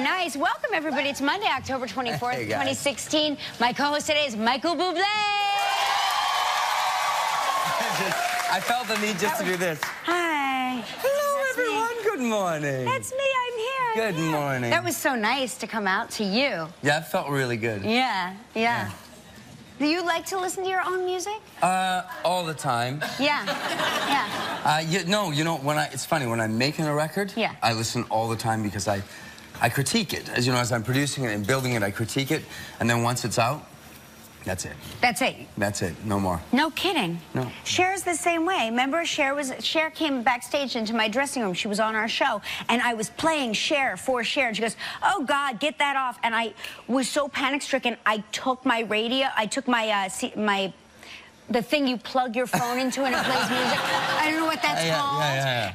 nice. Welcome, everybody. It's Monday, October 24th, hey 2016. My co-host today is Michael Bublé. I felt the need just to do this. Hi. Hello, everyone. Good morning. That's me. I'm here. Good morning. That was so nice to come out to you. Yeah, it felt really good. Yeah. Do you like to listen to your own music? All the time. Yeah. You know, it's funny, when I'm making a record, I listen all the time because I critique it. As you know, as I'm producing it and building it, I critique it, and then once it's out, that's it. That's it? That's it. No more. No kidding. No. Cher's the same way. Remember, Cher came backstage into my dressing room. She was on our show, and I was playing Cher for Cher, and she goes, "Oh, God, get that off." And I was so panic-stricken, I took my radio, I took my, the thing you plug your phone into and it plays music. I don't know what that's called.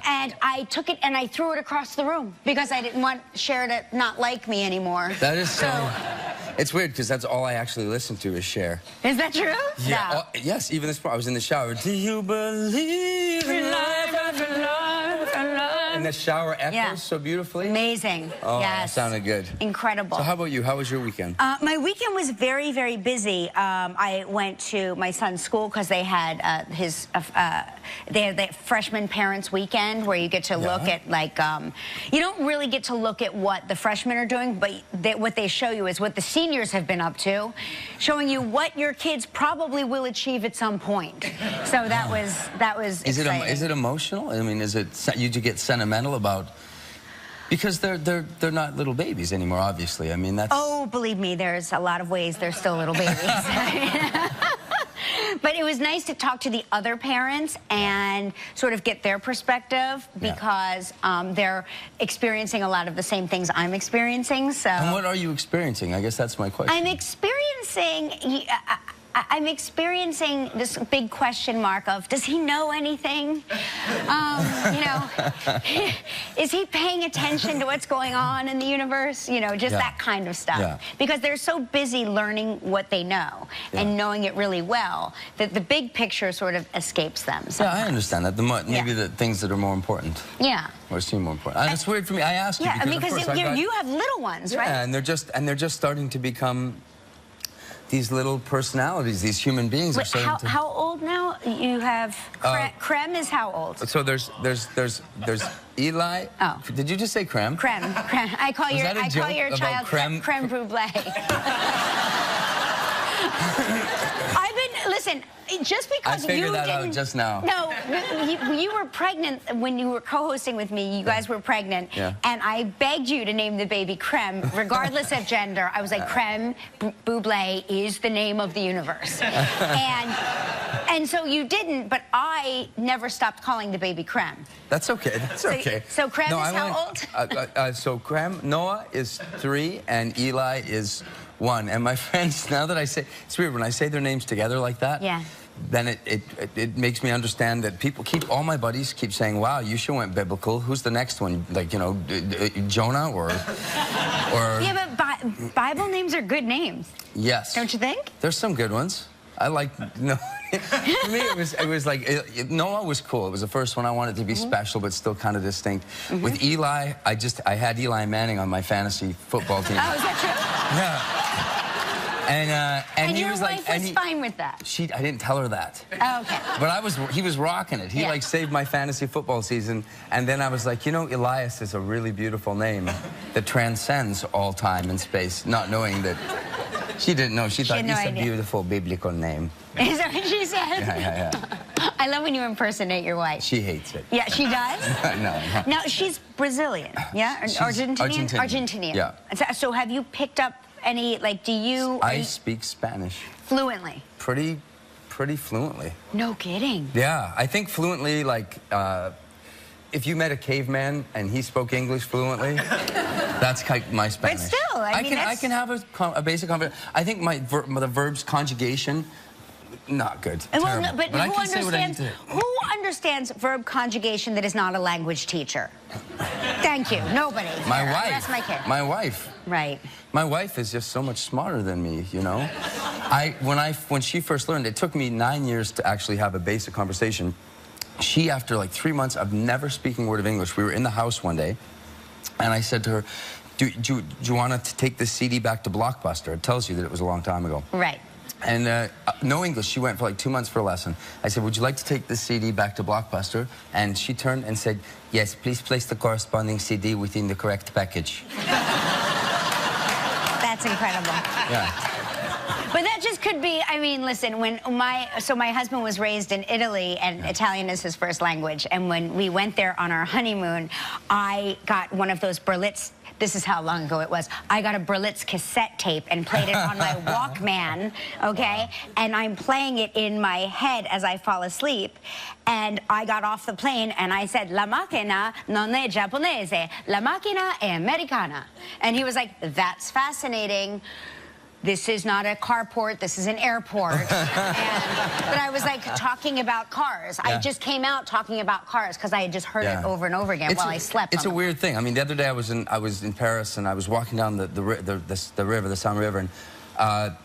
And I took it and I threw it across the room because I didn't want Cher to not like me anymore. That is so... It's weird because that's all I actually listen to is Cher. Is that true? Yeah. No. Yes, even this part. I was in the shower. Do you believe in life after life and life? And the shower echoes so beautifully. Amazing. Oh, yes. That sounded good. Incredible. So how about you? How was your weekend? My weekend was very, very busy. I went to my son's school because they had the freshman parents weekend where you get to look at, like, you don't really get to look at what the freshmen are doing, but what they show you is what the seniors have been up to, showing you what your kids probably will achieve at some point. So that was exciting. Is it emotional? I mean, you get sentimental about, because they're not little babies anymore, obviously. I mean, that's... Oh, believe me, there's a lot of ways they're still little babies. But it was nice to talk to the other parents and sort of get their perspective because they're experiencing a lot of the same things I'm experiencing. So. And what are you experiencing? I guess that's my question. I'm experiencing this big question mark of, does he know anything? You know, is he paying attention to what's going on in the universe? You know, just that kind of stuff. Because they're so busy learning what they know and knowing it really well that the big picture sort of escapes them. Yeah, I understand that. Maybe the things that are more important. Or seem more important. And it's weird for me. I asked you because you have little ones, right? Yeah, and they're just starting to become these little personalities, these human beings. Wait, how old now? You have Creme is how old? So there's Eli. Oh, did you just say Creme? Creme. I call your child Creme Brulee. Listen. Just because I figured that out just now. No, you were pregnant when you were co-hosting with me. You guys were pregnant, and I begged you to name the baby Creme, regardless of gender. I was like, Creme Bublé is the name of the universe, and so you didn't. But I never stopped calling the baby Creme. That's okay. That's okay. So Creme is how old? So Creme, Noah is 3, and Eli is 1. And my friends, now that I say, it's weird when I say their names together like that. Then it makes me understand that all my buddies keep saying, "Wow, you sure went biblical. Who's the next one? Like, you know, Jonah or." Yeah, but Bible names are good names. Yes. Don't you think? There's some good ones. I like no. For me, it was like Noah was cool. It was the first one I wanted to be special, but still kind of distinct. With Eli, I had Eli Manning on my fantasy football team. Oh, is that true? Yeah. And he your was wife like, was fine with that. I didn't tell her that. Oh, okay. But he was rocking it. He like saved my fantasy football season. And then I was like, you know, Elias is a really beautiful name that transcends all time and space. Not knowing that she didn't know. She thought it's a beautiful biblical name. Is that what she said? Yeah. I love when you impersonate your wife. She hates it. Yeah, she does? No. Now, she's Brazilian, yeah? Argentinian? Argentinian. Yeah. So have you picked up any, like, I speak Spanish. Fluently? Pretty fluently. No kidding. Yeah, I think fluently, like, if you met a caveman and he spoke English fluently, that's my Spanish. But still, I can have a basic conversation. I think the verb's conjugation, not good. Well, no, but who understands verb conjugation that is not a language teacher? Thank you. Nobody. My wife. That's my kid. My wife. Right. My wife is just so much smarter than me, you know? When she first learned, it took me 9 years to actually have a basic conversation. She, after like 3 months of never speaking a word of English, we were in the house one day, and I said to her, do you want to take this CD back to Blockbuster? It tells you that it was a long time ago. Right. And no English. She went for like 2 months for a lesson. I said, would you like to take this CD back to Blockbuster? And she turned and said, yes, please place the corresponding CD within the correct package. That's incredible. Yeah. But that just could be, I mean, listen, when my husband was raised in Italy, and Italian is his first language, and when we went there on our honeymoon, I got one of those Berlitz, this is how long ago it was, I got a Berlitz cassette tape and played it on my Walkman, okay? And I'm playing it in my head as I fall asleep, and I got off the plane and I said, La macchina non è giapponese, la macchina è americana. And he was like, that's fascinating. This is not a carport, this is an airport. But I was like talking about cars. I just came out talking about cars because I had just heard it over and over again while I slept. It's a weird thing. I mean, the other day I was in Paris and I was walking down the river, the Seine River, and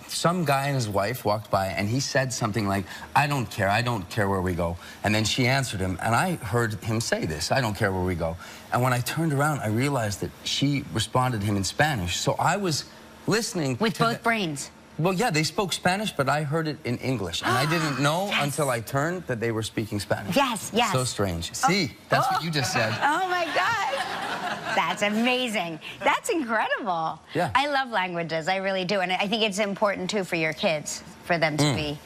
some guy and his wife walked by and he said something like, I don't care where we go. And then she answered him, and I heard him say this, I don't care where we go. And when I turned around, I realized that she responded to him in Spanish. So I was listening with both brains. Well, yeah, they spoke Spanish, but I heard it in English. And I didn't know until I turned that they were speaking Spanish. Yes, yes. So strange. See, that's what you just said. Oh, my God. That's amazing. That's incredible. Yeah. I love languages. I really do. And I think it's important, too, for your kids, for them to be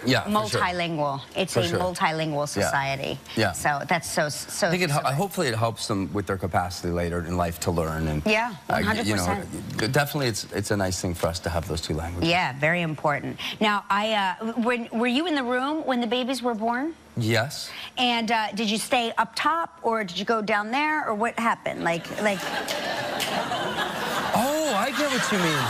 multilingual. Sure. It's a multilingual society. Yeah. So that's so I think hopefully it helps them with their capacity later in life to learn. And 100%. You know, definitely it's a nice thing for us to have those two languages. Yeah, very important. Now, were you in the room when the babies were born? Yes. And did you stay up top, or did you go down there, or what happened? Like. Oh, I get what you mean.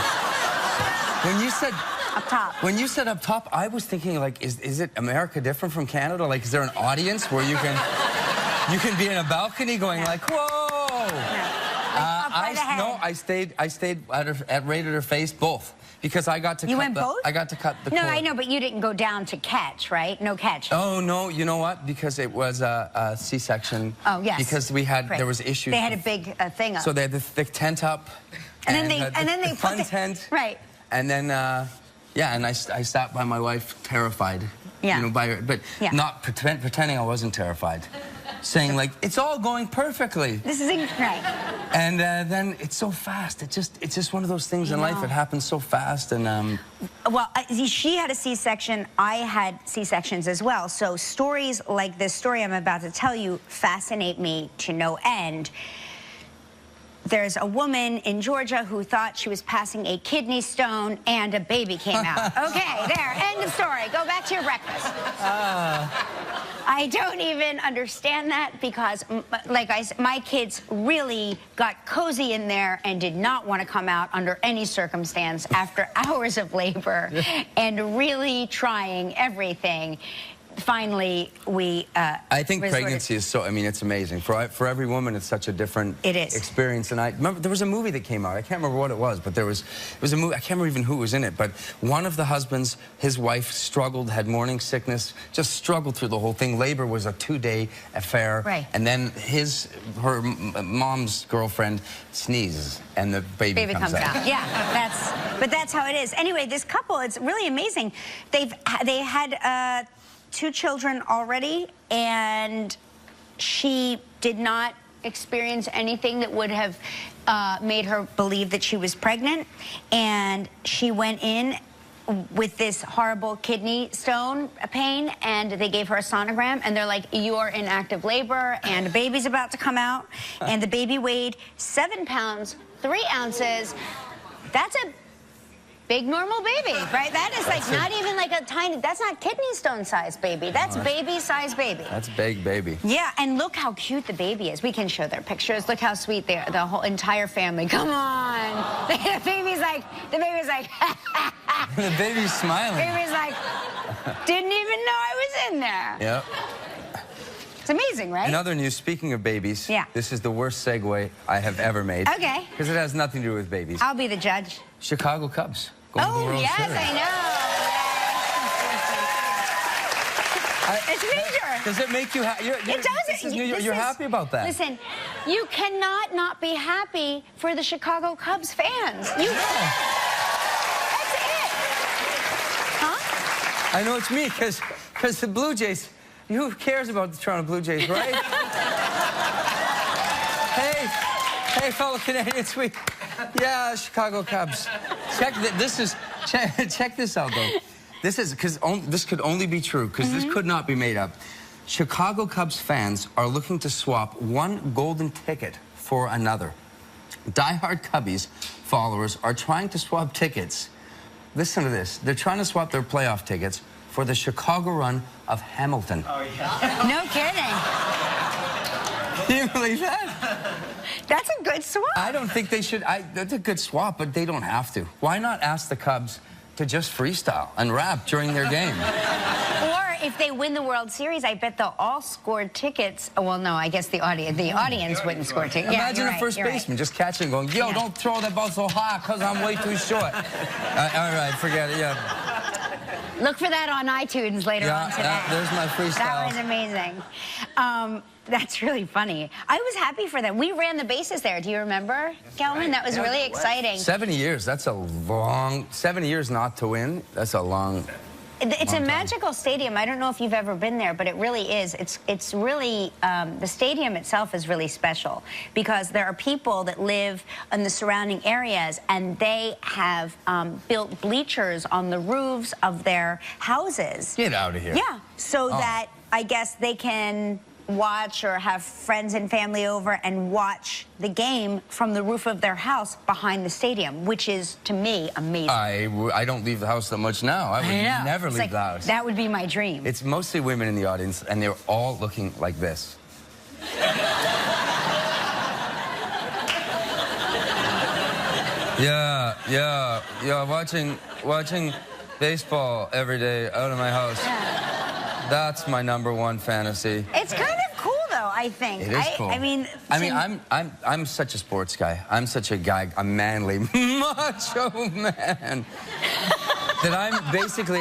When you said up top. When you said up top, I was thinking, like, is it America different from Canada? Like, is there an audience where you can be in a balcony going like, whoa? I stayed right at her face, both. Because I got to I got to cut the cord. No, I know, but you didn't go down to catch, right? No catch. Oh, no, you know what? Because it was a C-section. Oh, yes. Because there was issues. They had a big thing up. So they had the tent up. And then they put fun tent. Right. And then, and I sat by my wife, terrified. Yeah. You know, by her, but not pretending I wasn't terrified. Saying, like, it's all going perfectly. This is right. And then it's so fast. It's just one of those things in life. It happens so fast. And well, she had a C-section. I had C-sections as well. So stories like this story I'm about to tell you fascinate me to no end. There's a woman in Georgia who thought she was passing a kidney stone and a baby came out. Okay, there, end of story. Go back to your breakfast. I don't even understand that because, like I said, my kids really got cozy in there and did not want to come out under any circumstance after hours of labor and really trying everything. Finally, we I think pregnancy is so, I mean, it's amazing. For every woman, it's such a different experience. And I remember there was a movie that came out. I can't remember what it was, but it was a movie. I can't remember even who was in it. But one of the husbands, his wife struggled, had morning sickness, just struggled through the whole thing. Labor was a 2-day affair. Right. And then her mom's girlfriend sneezes, and the baby comes out. Yeah, but that's how it is. Anyway, this couple, it's really amazing. They had 2 children already, and she did not experience anything that would have made her believe that she was pregnant. And she went in with this horrible kidney stone pain, and they gave her a sonogram, and they're like, you're in active labor, and a baby's about to come out. And the baby weighed 7 pounds, 3 ounces. That's a big normal baby, right? That is like not even like a tiny, that's not kidney stone size baby. That's baby size baby. That's big baby. Yeah, and look how cute the baby is. We can show their pictures. Look how sweet they are, the whole entire family. Come on. The baby's like, the baby's smiling. The baby's like, didn't even know I was in there. Yep. It's amazing, right? In other news, speaking of babies, this is the worst segue I have ever made. Okay. Because it has nothing to do with babies. I'll be the judge. Chicago Cubs. Going to the World yes, Series. I know. It's major. Does it make you happy? It does. You're happy about that. Listen, you cannot not be happy for the Chicago Cubs fans. That's it. Huh? I know it's me, because the Blue Jays, who cares about the Toronto Blue Jays, right? Hey, fellow Canadians, yeah, Chicago Cubs. Check this out, though. This could only be true, because this could not be made up. Chicago Cubs fans are looking to swap one golden ticket for another. Die-hard Cubbies followers are trying to swap tickets. Listen to this. They're trying to swap their playoff tickets for the Chicago run of Hamilton. Oh, yeah. No kidding. Can you believe that? That's a good swap. I don't think they should. That's a good swap, but they don't have to. Why not ask the Cubs to just freestyle and rap during their game? Or if they win the World Series, I bet they'll all score tickets. Well, no, I guess the audience wouldn't score tickets. Imagine a first baseman just catching, going, yo, don't throw that ball so high because I'm way too short. All right, forget it, yeah. Look for that on iTunes later on today. There's my freestyle. That was amazing. That's really funny. I was happy for them. We ran the bases there. Do you remember, Gelman? That was really exciting. 70 years, that's a long... 70 years not to win, that's a long... It's a magical stadium. I don't know if you've ever been there, but it really is. It's really, the stadium itself is really special because there are people that live in the surrounding areas and they have built bleachers on the roofs of their houses. Get out of here. Yeah, so that I guess they can watch or have friends and family over and watch the game from the roof of their house behind the stadium, which is, to me, amazing. I don't leave the house that much now. I would never leave the house. That would be my dream. It's mostly women in the audience, and they're all looking like this. Yeah, watching baseball every day out of my house. Yeah. That's my #1 fantasy. It's kind of cool, though, I think. It is cool. I mean, I'm such a sports guy. I'm such a guy, a manly, macho man. That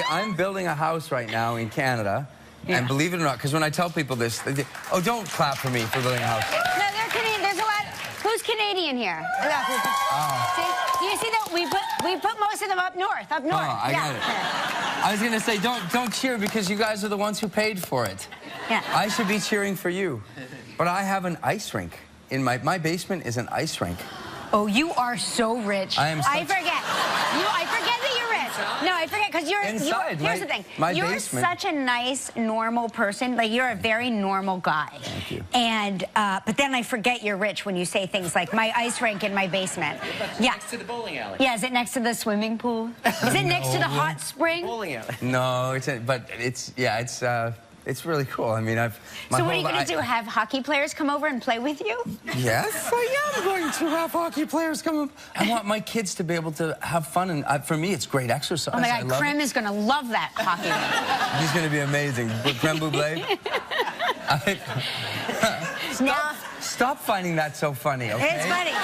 I'm building a house right now in Canada. Yeah. And believe it or not, because when I tell people this, they say, oh, don't clap for me for building a house. No, they're Canadian. There's a lot. Who's Canadian here? See, you see that we put most of them up north. Oh, I got it. I was gonna say, don't cheer because you guys are the ones who paid for it. Yeah. I should be cheering for you, but I have an ice rink in my basement is an ice rink. Oh, you are so rich. I forget that you're rich. No, I forget because here's the thing. You're basement. Such a nice, normal person. Like you're a very normal guy. Thank you. And but then I forget you're rich when you say things like my ice rink in my basement. Yeah. Next to the bowling alley. Yeah. Is it next to the swimming pool? Is it next to the hot spring? Bowling alley. No, it's really cool. I mean, So what are you going to do? Have hockey players come over and play with you? Yes, I am going to have hockey players come up. I want my kids to be able to have fun, and for me, it's great exercise. Oh my God, Krem is going to love that hockey. He's going to be amazing. Creme Bublé. Stop finding that so funny, okay? It's funny.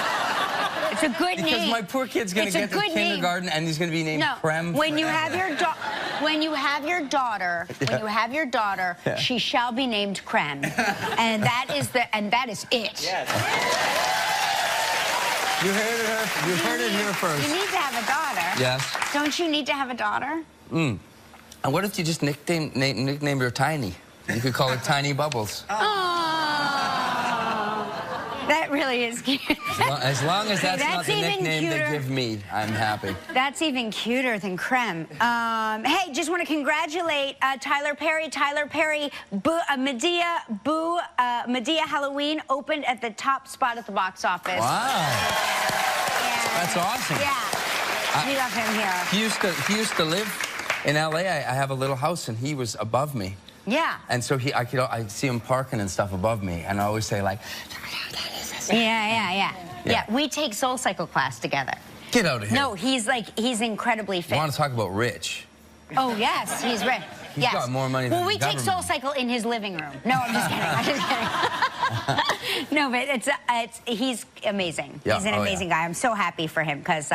It's a good name. Because my poor kid's going to get to kindergarten and he's going to be named Creme. When you have your daughter, yeah. She shall be named Creme, and that is it. Yes. You heard it here first. You need to have a daughter. Yes. Don't you need to have a daughter? And what if you just nickname her Tiny? You could call her Tiny Bubbles. That really is cute. As long as that's not the nickname they give me, I'm happy. That's even cuter than Creme. Hey, just want to congratulate Tyler Perry. Tyler Perry, Medea Halloween opened at the top spot at the box office. Wow. That's awesome. Yeah. We love him here. He used to live in L.A. I have a little house, and he was above me. Yeah. And so I see him parking and stuff above me, and I always say, like, Yeah, we take Soul Cycle class together. Get out of here. No, he's incredibly fit. You want to talk about rich? Oh, yes, he's rich. He's got more money than the we take Soul Cycle in his living room. No, I'm just kidding. I'm just kidding. No, but he's amazing. Yeah. He's an amazing guy. I'm so happy for him because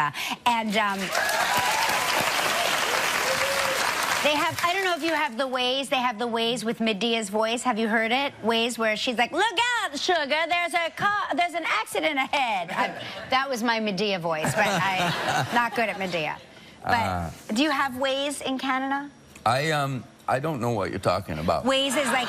They have, I don't know if you have the Waze, they have the Waze with Medea's voice. Have you heard it? Waze where she's like, look out, sugar, there's an accident ahead. That was my Medea voice, but I'm not good at Medea. But do you have Waze in Canada? I don't know what you're talking about. Waze is like,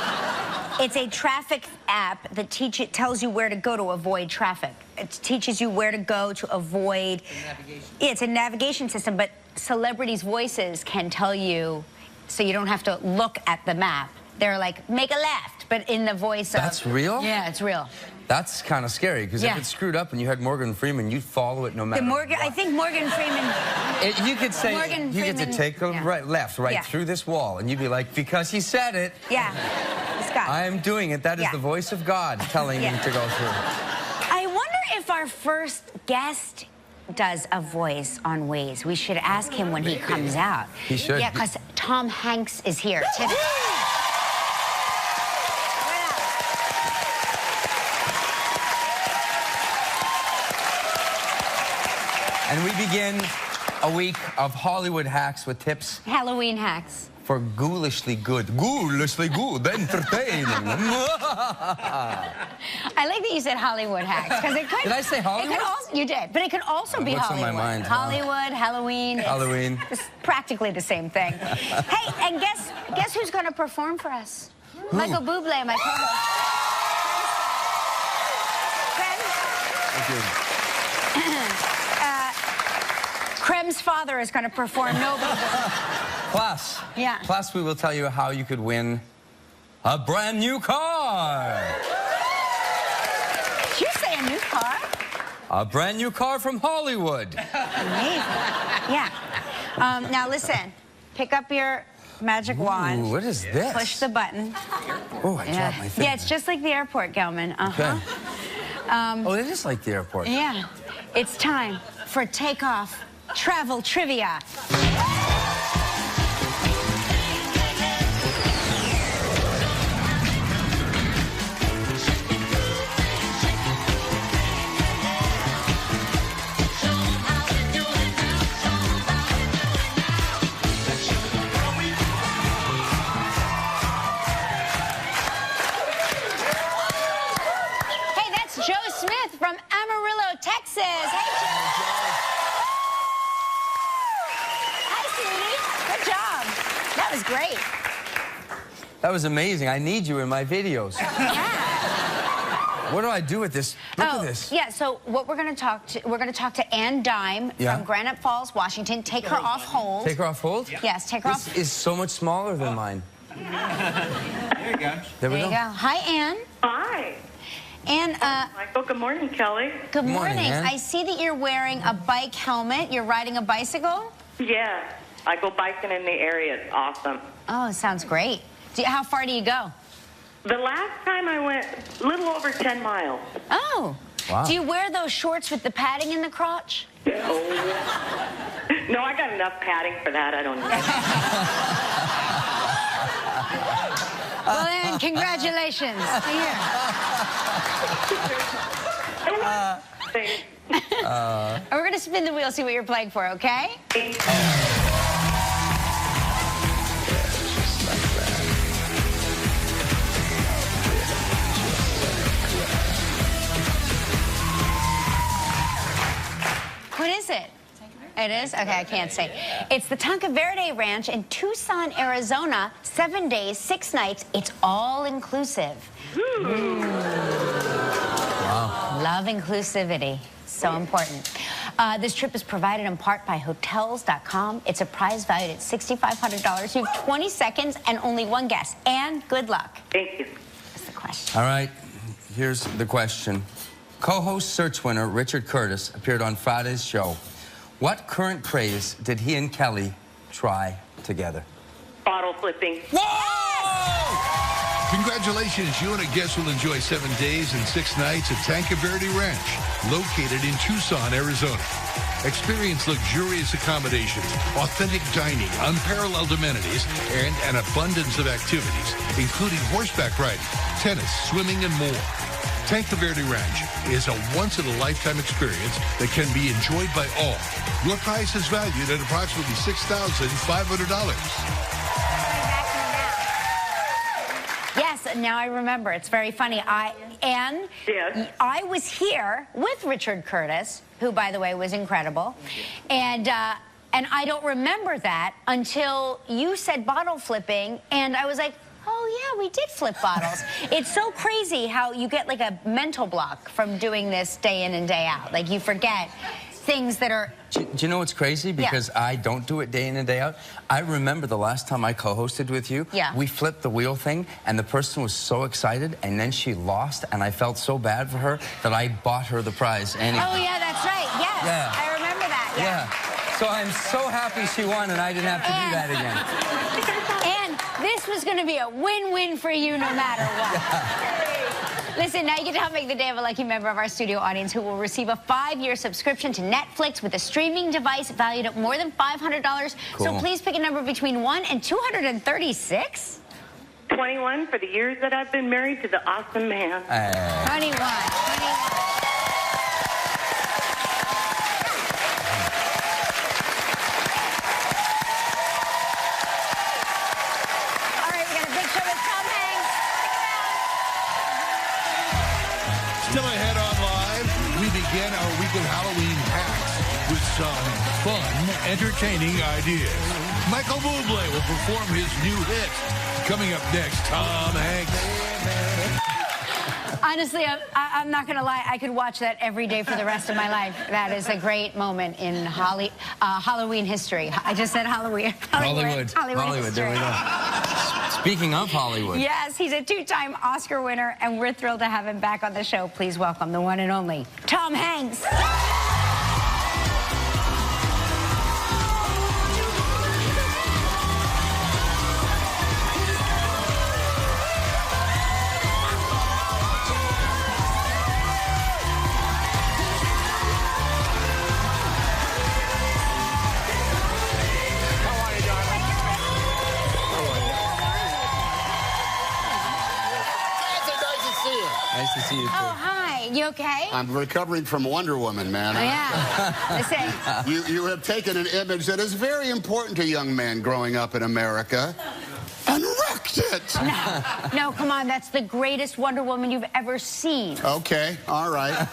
it's a traffic app that tells you where to go to avoid traffic. It teaches you where to go to avoid. Navigation. Yeah, it's a navigation system, but celebrities' voices can tell you, so you don't have to look at the map. They're like, make a left, but in the voice of... That's real? Yeah, it's real. That's kind of scary, because if it's screwed up and you had Morgan Freeman, you'd follow it no matter what. I think Morgan Freeman... You could say, you get to take a left through this wall, and you'd be like, because he said it. Yeah, it's God. I am doing it. That is the voice of God telling me to go through. I wonder if our first guest does a voice on Waze. We should ask him when he comes out. He should. Yeah, because Tom Hanks is here today. And we begin a week of Hollywood hacks with tips. Halloween hacks. For ghoulishly good entertaining. I like that you said Hollywood hacks. It could, did I say Hollywood? You did, but it could also be what's Hollywood. On my mind? Hollywood, Halloween. Halloween. It's practically the same thing. Hey, and guess who's going to perform for us? Who? Michael Bublé, my co-host. Thank you. Krem's father is going to perform nobly. Plus, we will tell you how you could win a brand new car. Did you say a new car? A brand new car from Hollywood. Amazing. Yeah. Now listen, pick up your magic wand. What is this? Push the button. Oh, I dropped my finger. Yeah, it's just like the airport, Gelman. Okay. Oh, it is like the airport. Yeah. It's time for takeoff travel trivia. Hey, that's Joe Smith from Amarillo, Texas. Hey, Joe. Good job. That was great. That was amazing. I need you in my videos. Yeah. What do I do with this? Look at this. Yeah, so what we're going to talk to Ann Dime from Granite Falls, Washington. Take her off hold. Take her off hold? Yes, take her off. This is so much smaller than mine. There you go. There we go. Hi, Ann. Hi. Ann, Michael, good morning, Kelly. Good morning. Ann. I see that you're wearing a bike helmet. You're riding a bicycle? Yeah, I go biking in the area. It's awesome. Oh, sounds great. How far do you go? The last time I went, a little over 10 miles. Oh. Wow. Do you wear those shorts with the padding in the crotch? No, I got enough padding for that. I don't know. Well, then, congratulations. Here. We're going to spin the wheel, see what you're playing for, okay? What is it? It is? Okay, I can't say. It's the Tonka Verde Ranch in Tucson, Arizona. 7 days, 6 nights. It's all inclusive. Wow. Love inclusivity. So important. This trip is provided in part by Hotels.com. It's a prize valued at $6,500. You have 20 seconds and only one guess. And good luck. Thank you. That's the question. All right, here's the question. Co-host search winner Richard Curtis appeared on Friday's show. What current craze did he and Kelly try together? Bottle flipping. Whoa! Congratulations, you and a guest will enjoy 7 days and 6 nights at Tonka Verde Ranch, located in Tucson, Arizona. Experience luxurious accommodations, authentic dining, unparalleled amenities, and an abundance of activities, including horseback riding, tennis, swimming, and more. Tonka Verde Ranch is a once-in-a-lifetime experience that can be enjoyed by all. Your price is valued at approximately $6,500. now I remember. It's very funny. Anne, Yes. I was here with Richard Curtis, who, by the way, was incredible, and I don't remember that until you said bottle flipping, and I was like, oh, yeah, we did flip bottles. It's so crazy how you get like a mental block from doing this day in and day out. Like, you forget things that are... Do you know what's crazy? Because I don't do it day in and day out. I remember the last time I co-hosted with you, we flipped the wheel thing, and the person was so excited, and then she lost, and I felt so bad for her that I bought her the prize anyway. Oh, yeah, that's right. Yes, Yeah. I remember that. Yeah. So I'm so happy she won, and I didn't have to do that again. And this was going to be a win-win for you no matter what. Yeah. Listen, now you get to help make the day of a lucky member of our studio audience who will receive a 5-year subscription to Netflix with a streaming device valued at more than $500. Cool. So please pick a number between 1 and 236. 21 for the years that I've been married to the awesome man. 21. All right, we got a big show with Tom Hanks. Still ahead on Live, we begin our week of Halloween hacks with some fun, entertaining ideas. Michael Bublé will perform his new hit. Coming up next, Tom Hanks. Honestly, I'm not going to lie. I could watch that every day for the rest of my life. That is a great moment in Halloween history. I just said Halloween. Hollywood, history. there we go. Speaking of Hollywood. Yes, he's a 2-time Oscar winner, and we're thrilled to have him back on the show. Please welcome the one and only Tom Hanks. Nice to see you, too. Oh, hi. You okay? I'm recovering from Wonder Woman, man. Oh, yeah. Listen. You have taken an image that is very important to young men growing up in America and wrecked it. No, come on. That's the greatest Wonder Woman you've ever seen. Okay, all right.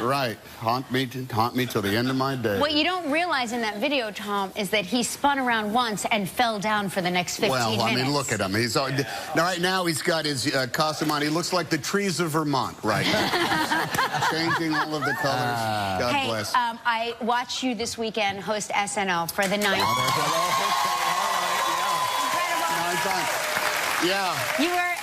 Right. Haunt me till the end of my day. What you don't realize in that video, Tom, is that he spun around once and fell down for the next 15 minutes. Well, I mean, look at him. He's right now he's got his costume on. He looks like the trees of Vermont right now. Changing all of the colors. God bless. I watched you this weekend host SNL for the 9th. Yeah. You were...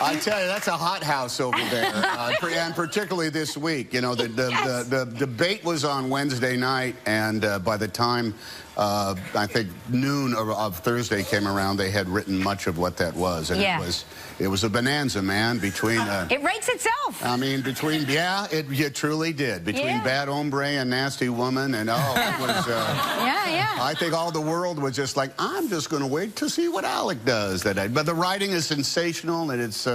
I tell you, that's a hot house over there, and particularly this week. You know, the debate was on Wednesday night, and by the time I think noon of Thursday came around, they had written much of what that was, and it was a bonanza, man. Between it writes itself. I mean, it truly did. Between Bad Hombre and Nasty Woman, and it was. I think all the world was just like, I'm just going to wait to see what Alec does that day. But the writing is sensational, and it's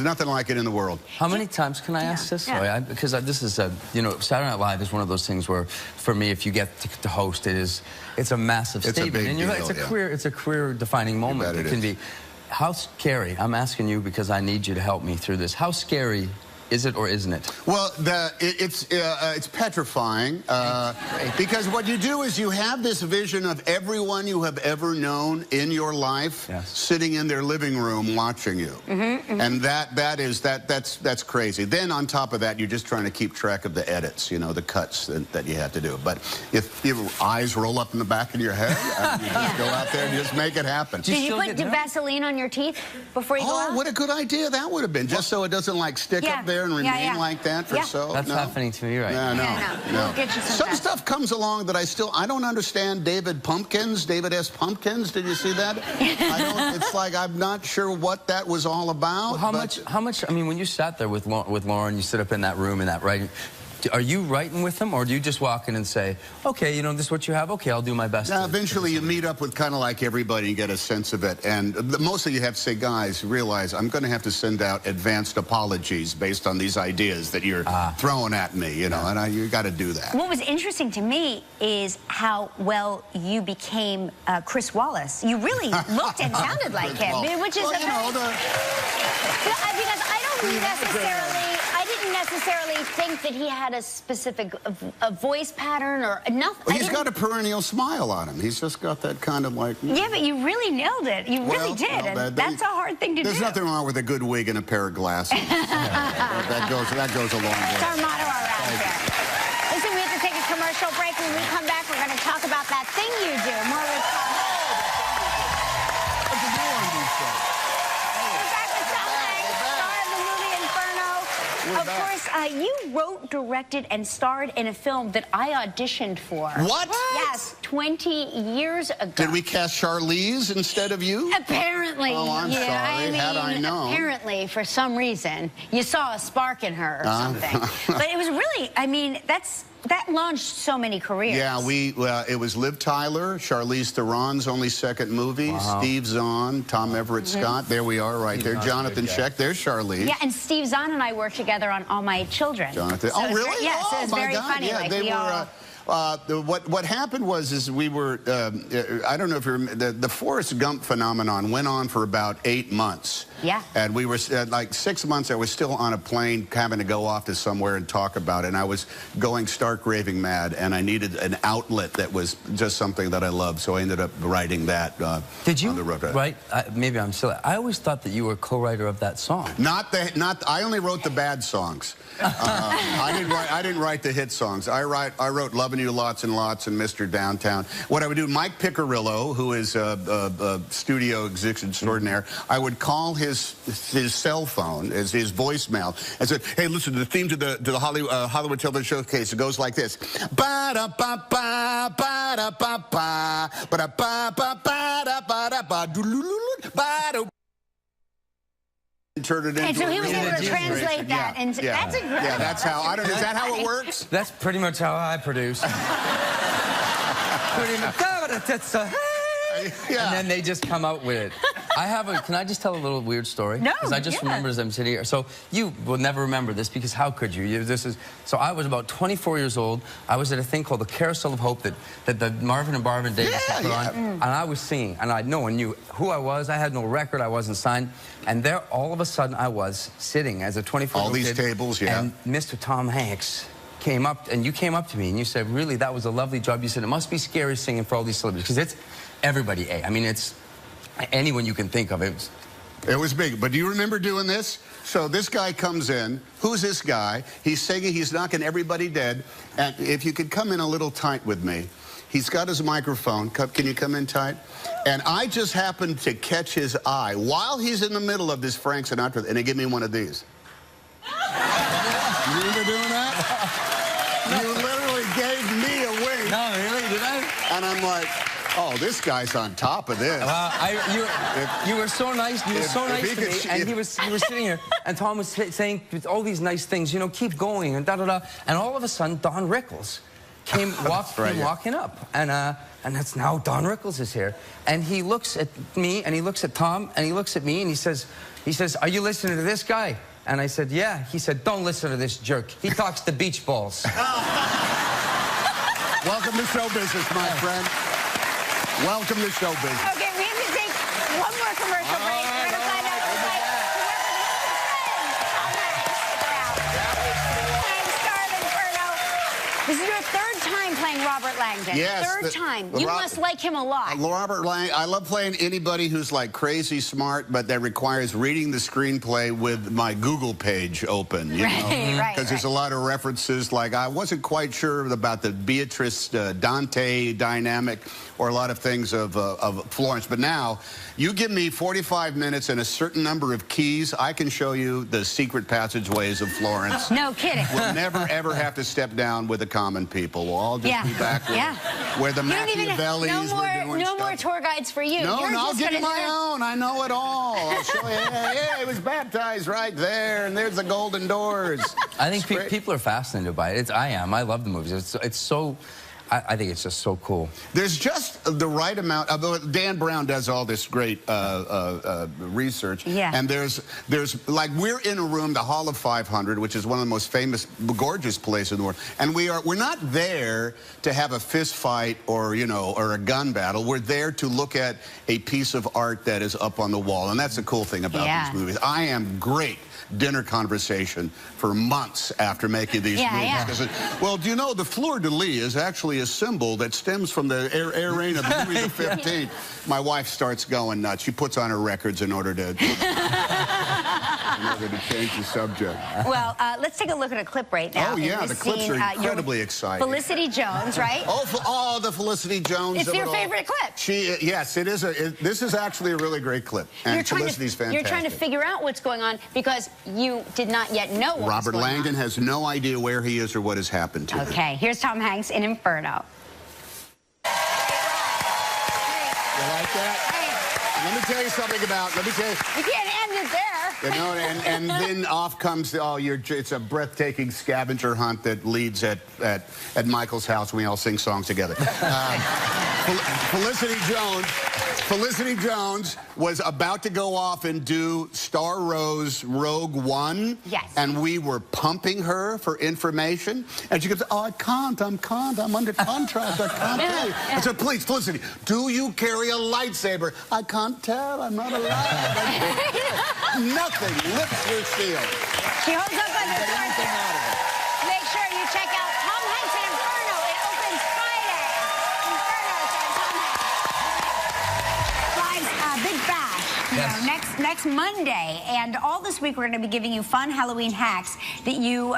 nothing like it in the world. How many times can I ask this? Sorry, because this is you know, Saturday Night Live is one of those things where, for me, if you get to host, it's a massive statement. It's a big deal, it's a career-defining moment. It can be. How scary? I'm asking you because I need you to help me through this. How scary is it or isn't it? Well, it's petrifying because what you do is you have this vision of everyone you have ever known in your life sitting in their living room watching you, and that's crazy. Then on top of that, you're just trying to keep track of the edits, you know, the cuts that you have to do. But if your eyes roll up in the back of your head, you just go out there and just make it happen. Did you put Vaseline on your teeth before you go out? Oh, what a good idea that would have been, just so it doesn't like stick up there and remain like that for so. That's happening to me right now. We'll get you some stuff comes along that I don't understand. David S. Pumpkins. Did you see that? It's like I'm not sure what that was all about. Well, how much? I mean, when you sat there with Lauren, you sit up in that room and that writing. Are you writing with them, or do you just walk in and say, okay, you know, this is what you have? Okay, I'll do my best. Now, eventually you meet up with kind of like everybody and get a sense of it. And mostly you have to say, guys, realize I'm going to have to send out advanced apologies based on these ideas that you're throwing at me, you know, and you got to do that. What was interesting to me is how well you became Chris Wallace. You really looked and sounded like him, which is Because I didn't necessarily think that he had a specific voice pattern or nothing. Well, he's got a perennial smile on him. He's just got that kind of like... Yeah, but you really nailed it. You really did. And that's a hard thing to do. There's nothing wrong with a good wig and a pair of glasses. that goes a long way. That's our motto around here. Listen, we have to take a commercial break. When we come back, we're going to talk about that thing you do. More with Tom. What you do on these shows? We're back with Tom Hanks, star of the movie Inferno. Of course, you wrote, directed, and starred in a film that I auditioned for. What? Yes, 20 years ago. Did we cast Charlize instead of you? Apparently. Oh, I'm sorry. Had I known. Apparently, for some reason, you saw a spark in her or something. But it was really, I mean, that launched so many careers. Yeah, it was Liv Tyler, Charlize Theron's only second movie, Steve Zahn, Tom Everett Scott. There we are right there. Jonathan Scheck. There's Charlize. Yeah, and Steve Zahn and I worked together on All My Children. Jonathan. So Really? Yes, Oh, it was my very God. funny. Yeah, like they we were. What happened was we were, I don't know if you remember, the Forrest Gump phenomenon went on for about 8 months. Yeah. And we were, like 6 months, I was still on a plane having to go off to somewhere and talk about it. And I was going stark raving mad, and I needed an outlet that was just something that I loved. So I ended up writing that Did you on the road. write? Maybe I'm silly. I always thought that you were a co-writer of that song. I only wrote the bad songs. I didn't write the hit songs. I wrote Loving You Lots and Lots and Mr. Downtown. What I would do, Mike Piccirillo, who is a studio extraordinaire, I would call his cell phone, his voicemail, and said, "Hey, listen to the theme to the Hollywood Television Showcase. It goes like this: ba da ba ba ba da ba ba ba da ba ba ba da ba da ba do lu lu ba da." Turn it into and so he was able to translate that, and that's a great. Yeah, that's how. I don't know. Is that how it works? That's pretty much how I produce. Yeah. And then they just come out with it. Can I just tell a little weird story? No. Because I just remember as I'm sitting here. So you will never remember this because how could you? So I was about 24 years old. I was at a thing called the Carousel of Hope that the Marvin and Barvin Davis put on. And I was singing, and no one knew who I was. I had no record. I wasn't signed. And there, all of a sudden, I was sitting as a 24-year-old all these tables, yeah. And Mr. Tom Hanks came up, and you came up to me, and you said, really, that was a lovely job. You said, it must be scary singing for all these celebrities, because it's everybody. I mean, it's anyone you can think of. It was big. But do you remember doing this? So this guy comes in. Who's this guy? He's singing. He's knocking everybody dead. And if you could come in a little tight with me. He's got his microphone. Can you come in tight? And I just happened to catch his eye while he's in the middle of this Frank Sinatra, and he gave me one of these. You remember doing that? You literally gave me a wink. No, really? Did I? And I'm like, oh, this guy's on top of this. You were so nice. You were so nice to me. And he was sitting here, and Tom was saying all these nice things. You know, keep going and da-da-da. And all of a sudden, Don Rickles came walking up. And that's now Don Rickles is here. And he looks at me, and he looks at Tom, and he looks at me, and he says, are you listening to this guy? And I said, yeah. He said, don't listen to this jerk. He talks to beach balls. Welcome to show business, my friend. Welcome to show business. Okay, we have to take one more commercial break. We're going to find out who might star of Inferno. This is your third time playing Robert Langdon. Yes. Third time. You must like him a lot. Robert Lang, I love playing anybody who's like crazy smart, but that requires reading the screenplay with my Google page open. You know? Because there's a lot of references. Like, I wasn't quite sure about the Beatrice Dante dynamic or a lot of things of Florence. But now, you give me 45 minutes and a certain number of keys, I can show you the secret passageways of Florence. No kidding. We'll never, ever have to step down with the common people. We'll all just be back where the Machiavellis were doing No more tour guides for you. No, I'll give you my own. I know it all. I'll show you. Hey, it was baptized right there, and there's the golden doors. I think people are fascinated by it. I am. I love the movies. It's so... I think it's just so cool. There's just the right amount. Dan Brown does all this great research. Yeah. And there's like, we're in a room, the Hall of 500, which is one of the most famous, gorgeous places in the world. And we're not there to have a fist fight or, you know, or a gun battle. We're there to look at a piece of art that is up on the wall. And that's the cool thing about these movies. I am great dinner conversation for months after making these movies. Well, do you know the fleur-de-lis is actually a symbol that stems from the air reign of Louis XV? My wife starts going nuts. She puts on her records in order to change the subject. Well, let's take a look at a clip right now. Oh, yeah, the clips are incredibly exciting. Felicity Jones, right? Oh, the Felicity Jones. It's your favorite clip. Yes, it is. This is actually a really great clip. And Felicity's fantastic. You're trying to figure out what's going on because you did not yet know what Robert was going Langdon on. has no idea where he is or what has happened to him. Okay, here's Tom Hanks in Inferno. You like that? Let me tell you something about, You can't end it there. You know, and then off comes, it's a breathtaking scavenger hunt that leads at Michael's house when we all sing songs together. Felicity Jones was about to go off and do Star Rose Rogue One. Yes. And we were pumping her for information. And she goes, oh, I can't, I'm under contract, I can't tell you. I said, please, Felicity, do you carry a lightsaber? I can't tell, I'm not allowed. Nothing lifts her shield. She holds up on the door. Make sure you check out Tom Hanks in Inferno. It opens Friday. Inferno, Tom Hanks. Guys, Big Bash. You know, next Monday. And all this week, we're going to be giving you fun Halloween hacks that you,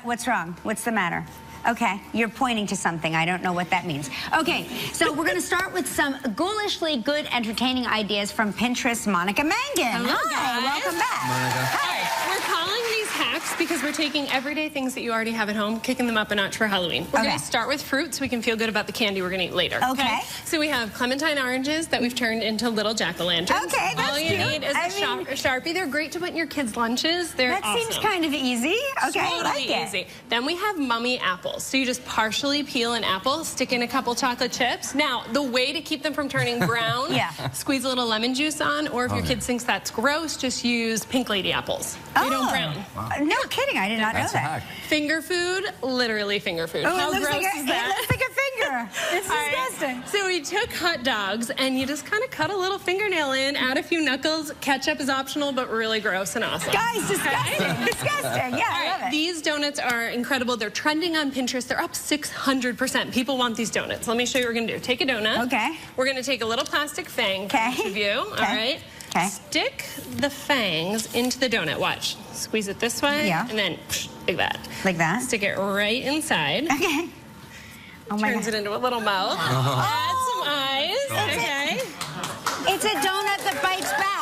what's wrong? What's the matter? Okay, you're pointing to something. I don't know what that means. Okay, so we're going to start with some ghoulishly good, entertaining ideas from Pinterest Monica Mangan. Hello, Hi, guys. welcome back. Monica. Hi. We're calling these hacks because we're taking everyday things that you already have at home, kicking them up a notch for Halloween. We're going to start with fruit so we can feel good about the candy we're going to eat later. Okay. So we have clementine oranges that we've turned into little jack-o'-lanterns. Okay, that's All you need is a Sharpie. They're great to put in your kids' lunches. They're That awesome. seems kind of easy. Okay, Totally like it. easy. Then we have mummy apples. So you just partially peel an apple, stick in a couple chocolate chips. Now, the way to keep them from turning brown, squeeze a little lemon juice on, or if your kid thinks that's gross, just use pink lady apples. They don't brown. Wow. No kidding, I did not know that. Finger food, literally finger food. Oh, How it looks gross like is that? It looks like a finger. It's disgusting. So we took hot dogs and you just kind of cut a little fingernail in, add a few knuckles. Ketchup is optional, but really gross and awesome. Guys, disgusting. Disgusting. Yeah, I love it. These donuts are incredible. They're trending on Pinterest. They're up 600%. People want these donuts. Let me show you what we're going to do. Take a donut. Okay. We're going to take a little plastic fang for each of you. All right. Okay. Stick the fangs into the donut. Watch. Squeeze it this way. Yeah. And then like that. Like that? Stick it right inside. Okay. Oh my Turns God. it into a little mouth. Add some eyes. Okay. It's a donut that bites back.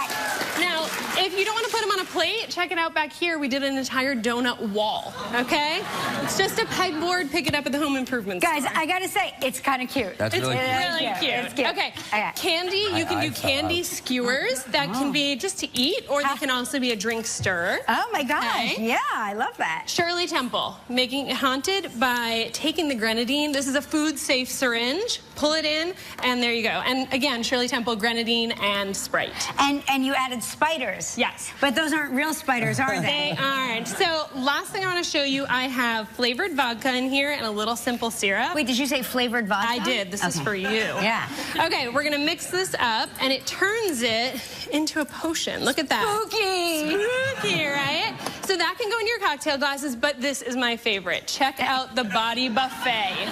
Now, if you don't want to put them on a plate, check it out back here. We did an entire donut wall, okay? It's just a pegboard. Pick it up at the home improvement store. Guys, I gotta say, it's kind of cute. That's really cute. Really cute. It's cute. Okay, candy, you can do candy skewers. That can be just to eat, or they can also be a drink stirrer. Oh my gosh, Okay. yeah, I love that. Shirley Temple, making it haunted by taking the grenadine. This is a food-safe syringe. Pull it in, and there you go. And again, Shirley Temple, grenadine, and Sprite. And you added spiders. Yes. But those aren't real spiders, are they? They aren't. So last thing I want to show you, I have flavored vodka in here and a little simple syrup. Wait, did you say flavored vodka? I did. This is for you. Yeah. Okay, we're going to mix this up, and it turns it into a potion. Look at that. Spooky. Spooky, right? So that can go in your cocktail glasses, but this is my favorite. Check out the Body Buffet.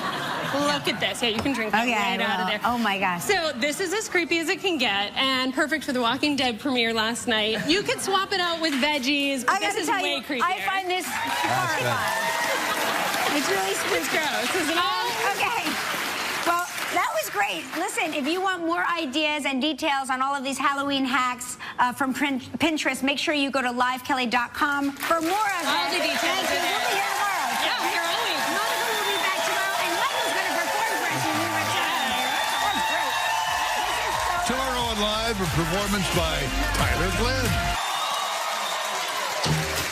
Look at this. Yeah, you can drink that right out of there. Oh my gosh. So this is as creepy as it can get, and perfect for the Walking Dead premiere last night. You could swap it out with veggies, but this is way creepier. I find this horrifying. It's really spooky. It's gross, isn't it? Okay. Well, that was great. Listen, if you want more ideas and details on all of these Halloween hacks from Pinterest, make sure you go to livekelly.com for more of All the details Thank you. are there. We'll be here tomorrow. Yeah, we're here all week. Monica will be back tomorrow, and Michael's going to perform for us when we return. That's great. This is so Tomorrow on Live, a performance by Tyler Glenn.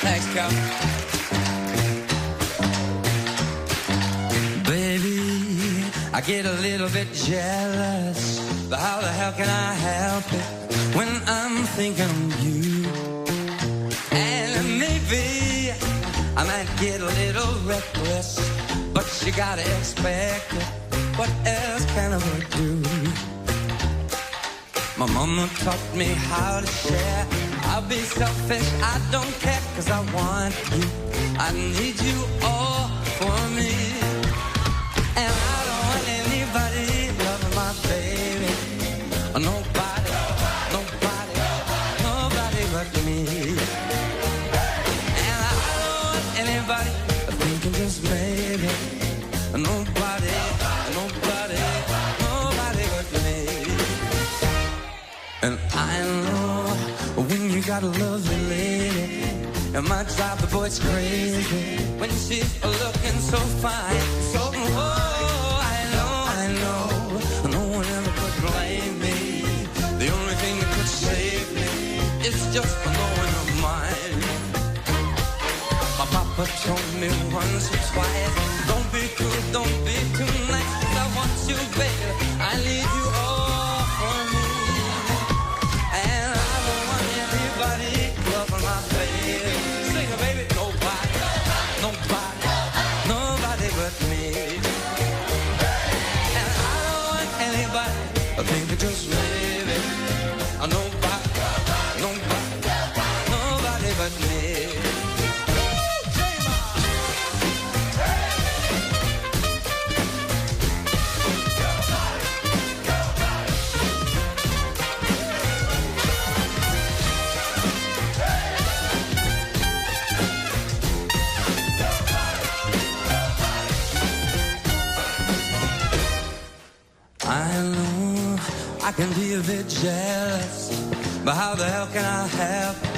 Thanks, Cal. Baby, I get a little bit jealous, but how the hell can I help it when I'm thinking of you? And maybe I might get a little reckless, but you gotta expect it. What else can I do? My mama taught me how to share. I'll be selfish, I don't care, 'cause I want you. I need you all for me. And I don't want anybody loving my baby. Nobody, nobody, nobody but me. And I don't want anybody thinking just maybe. Nobody, nobody, nobody but me. And I know when you got a lovely lady, it might drive the boys crazy when she's looking so fine. So, oh, I know, no one ever could blame me. The only thing that could save me is just knowing of mine. My papa told me once or twice, don't be cruel, don't be too nice, 'cause I want you, baby, I need you all for me. And I don't want anybody loving my baby. Sing it, baby. Nobody, nobody, nobody but me. And I don't want anybody, I think it just maybe. Nobody, nobody, nobody but me. I know I can be a bit jealous, but how the hell can I help it?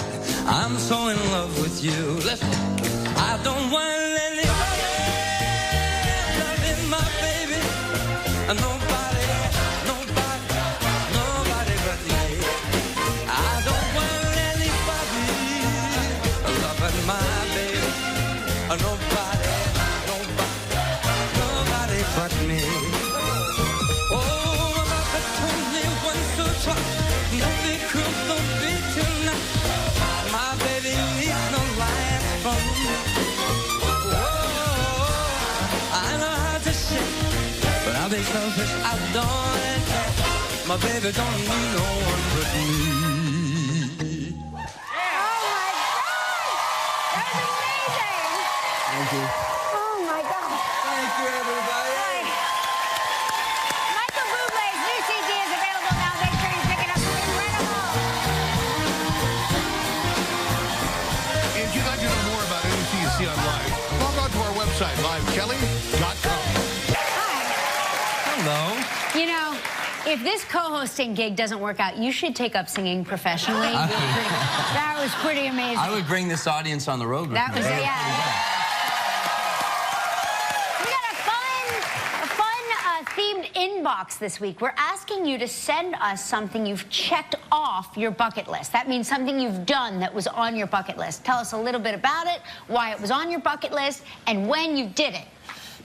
I'm so in love with you. Listen, I don't want anybody loving my baby. Nobody, nobody, nobody but me. I don't want anybody loving my baby. Nobody, nobody, nobody but me. Don't be cruel, don't be too nice. My baby needs no life from me. Whoa, I know how to shake, but I'll be selfish, I don't care. My baby don't need no one but me. Thank you. Oh my God. Thank you, everybody. Michael Bublé's new CD is available now. Make sure you pick it up. It's incredible. If you'd like to know more about anything you see on Live, log on to our website, livekelly.com. Hi. Hello. You know, if this co-hosting gig doesn't work out, you should take up singing professionally. That was pretty amazing. I would bring this audience on the road with That me. was, yeah. Themed inbox this week. We're asking you to send us something you've checked off your bucket list. That means something you've done that was on your bucket list. Tell us a little bit about it, why it was on your bucket list, and when you did it.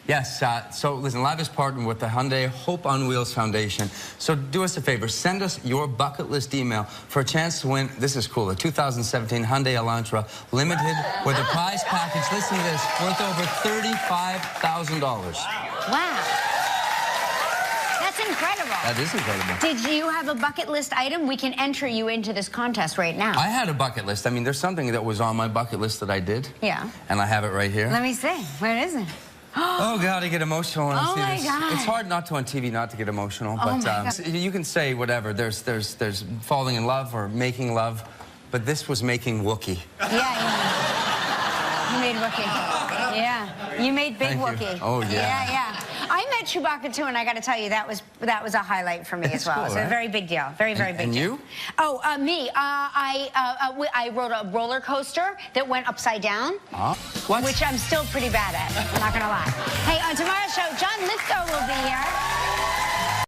Yes, so listen, Live is partnered with the Hyundai Hope on Wheels Foundation. So do us a favor, send us your bucket list email for a chance to win, this is cool, a 2017 Hyundai Elantra Limited with a prize package, listen to this, worth over $35,000. Wow. That's incredible. That is incredible. Did you have a bucket list item? We can enter you into this contest right now. I had a bucket list. I mean, there's something that was on my bucket list that I did. Yeah. And I have it right here. Let me see. Where is it? Oh, God, I get emotional when I see this. God. It's hard not to on TV not to get emotional, Oh but you can say whatever. There's falling in love or making love, but this was making Wookiee. Yeah, you made Wookiee. Yeah, you made Big Wookiee. Oh, yeah. Yeah, yeah. I met Chewbacca too, and I got to tell you that was a highlight for me as well. Cool, It's right? a very big deal, very big deal. And you? Oh, me. I rode a roller coaster that went upside down, What? which I'm still pretty bad at. I'm not gonna lie. Hey, on tomorrow's show, John Lithgow will be here.